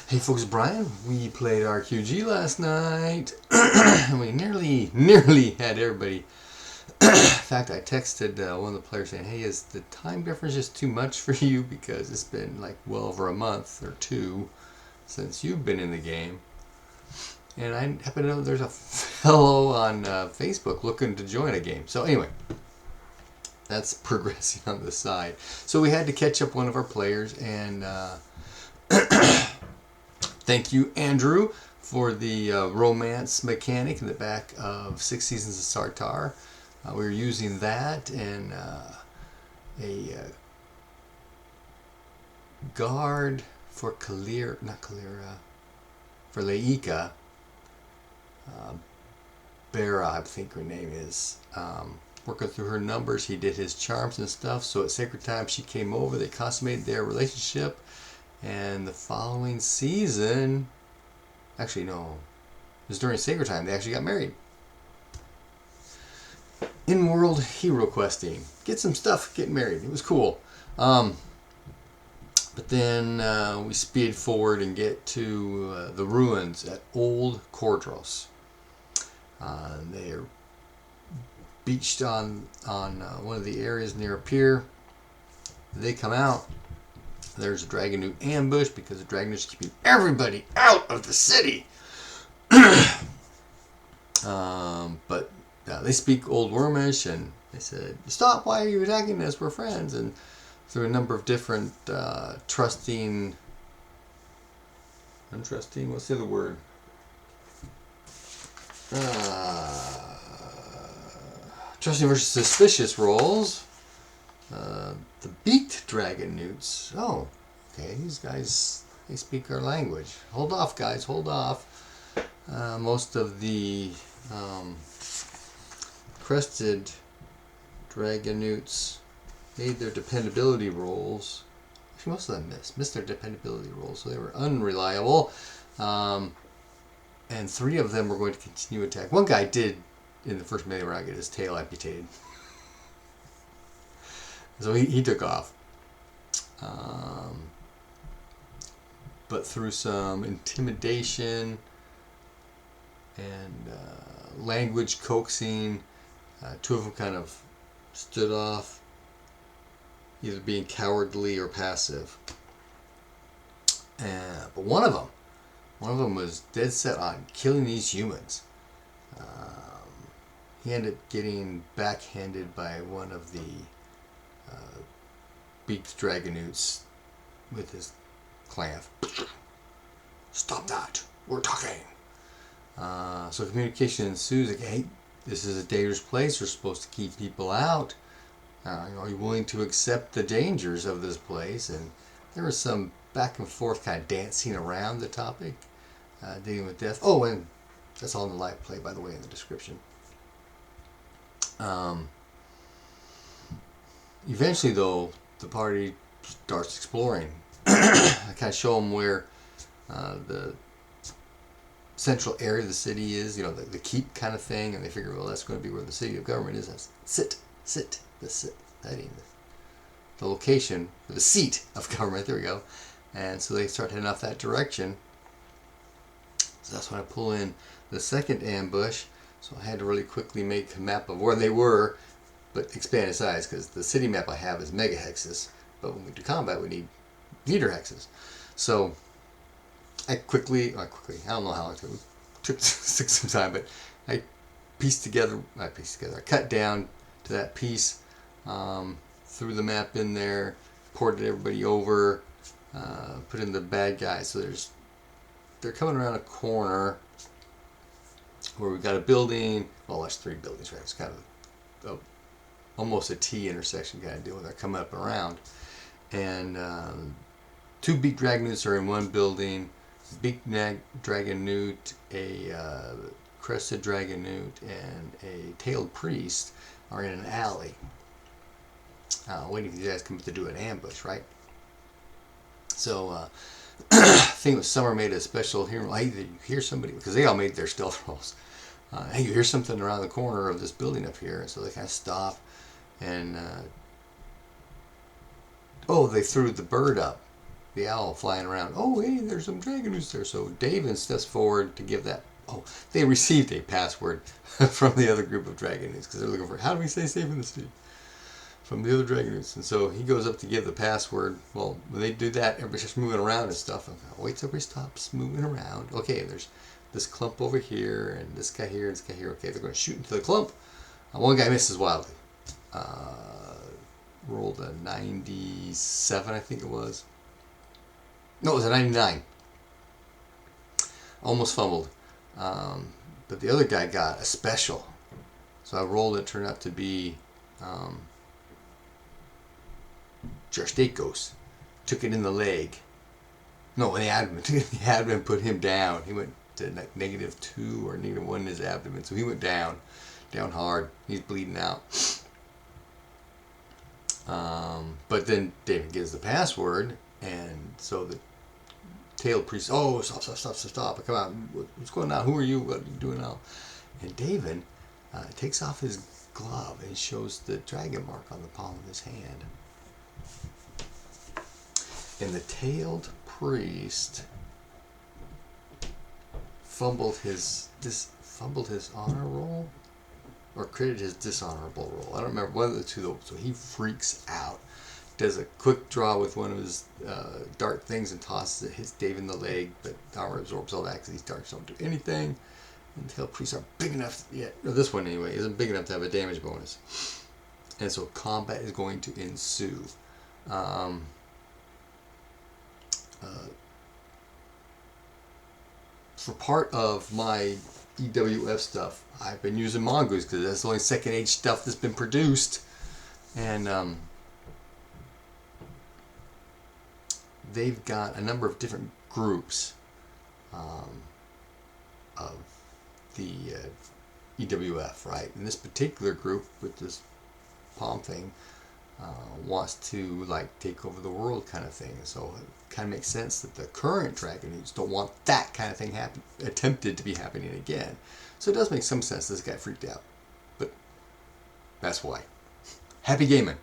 Hey folks, Brian. We played RQG last night, and we nearly had everybody. In fact, I texted one of the players saying, "Hey, is the time difference just too much for you? Because it's been like well over a month or two since you've been in the game." And I happen to know there's a fellow on Facebook looking to join a game. So anyway, that's progressing on the side. So we had to catch up one of our players, and thank you, Andrew, for the romance mechanic in the back of 6 Seasons of Sartar. We were using that and a guard for for Laika. Bera, I think her name is. Working through her numbers, he did his charms and stuff. So at Sacred Time, she came over. They consummated their relationship. And the following season, actually no, it was during Sacred Time, they actually got married. In-world hero questing. Get some stuff, get married. It was cool. But then we speed forward and get to the ruins at Old Cordros. They are beached on one of the areas near a pier. They come out. There's a Dragonute ambush because the Dragonute's keeping everybody out of the city. But they speak Old Wormish, and they said, "Stop! Why are you attacking us? We're friends." And through a number of different trusting, untrusting. What's the other word? Trusting versus suspicious rolls. The beaked Dragonutes. Oh, okay. These guys, they speak our language. Hold off, guys. Hold off. Most of the crested Dragonutes made their dependability rolls. Actually, most of them missed their dependability rolls, so they were unreliable. And 3 of them were going to continue attack. One guy did, in the first melee round, get his tail amputated. So he took off. But through some intimidation and language coaxing, 2 of them kind of stood off, either being cowardly or passive. But one of them was dead set on killing these humans. He ended up getting backhanded by one of the beaked Dragonutes with his clamp. "Stop that! We're talking!" So communication ensues. Like, "Hey, this is a dangerous place. We're supposed to keep people out. Are you willing to accept the dangers of this place?" And there was some back and forth kind of dancing around the topic, dealing with death. Oh, and that's all in the live play, by the way, in the description. Eventually, though, the party starts exploring. I kind of show them where the central area of the city is, the keep kind of thing, and they figure, well, that's going to be where the city of government is. That's the location, the seat of government. There we go. And so they start heading off that direction. So that's when I pull in the second ambush. So I had to really quickly make a map of where they were, but expand in size, because the city map I have is mega hexes, but when we do combat we need meter hexes. So I quickly, I don't know how it took some time, but I cut down to that piece, threw the map in there, ported everybody over, put in the bad guys. So they're coming around a corner where we've got a building. Well, that's 3 buildings, right? It's kind of almost a T intersection kind of deal. They're coming up and around, and 2 beaked Dragonutes are in one building. Beaked Dragonute, a crested Dragonute, and a tailed priest are in an alley, waiting for you guys to come up to do an ambush, right? So I think it was Summer made a special hero. Hey, did you hear somebody? Because they all made their stealth rolls. Hey, you hear something around the corner of this building up here? And so they kind of stop, and they threw the bird up the owl flying around. Oh, hey, there's some dragon news there. So Daven steps forward to give that. Oh, they received a password from the other group of dragon news because they're looking for how do we stay safe in the city from the other dragon news. And so he goes up to give the password. Well, when they do that, everybody's just moving around and stuff. Wait till everybody stops moving around. Okay, there's this clump over here and this guy here and this guy here. Okay, they're going to shoot into the clump. One guy misses wildly. Rolled a 97, I think it was. No, it was a 99. Almost fumbled. But the other guy got a special. So I rolled it, turned out to be Jarstakos. Took it in the leg. No, in the abdomen. Took it in the abdomen, put him down. He went to like -2 or -1 in his abdomen. So he went down hard. He's bleeding out. But then David gives the password, and so the tailed priest, oh, stop, come on, what's going on, who are you, what are you doing now? And David takes off his glove and shows the dragon mark on the palm of his hand. And the tailed priest fumbled his honor roll, or critted his dishonorable roll. I don't remember, one of the two though. So he freaks out, does a quick draw with one of his dart things and tosses it, hits Dave in the leg, but the armor absorbs all that because these darts don't do anything. And the tail priests aren't big enough yet. No, this one anyway isn't big enough to have a damage bonus. And so combat is going to ensue. For part of my EWF stuff, I've been using mongoose because that's the only second age stuff that's been produced, and they've got a number of different groups of the EWF, right? And this particular group with this palm thing wants to like take over the world kind of thing. So it kind of makes sense that the current dragon news don't want that kind of thing attempted to be happening again. So it does make some sense this guy freaked out. But that's why. Happy gaming.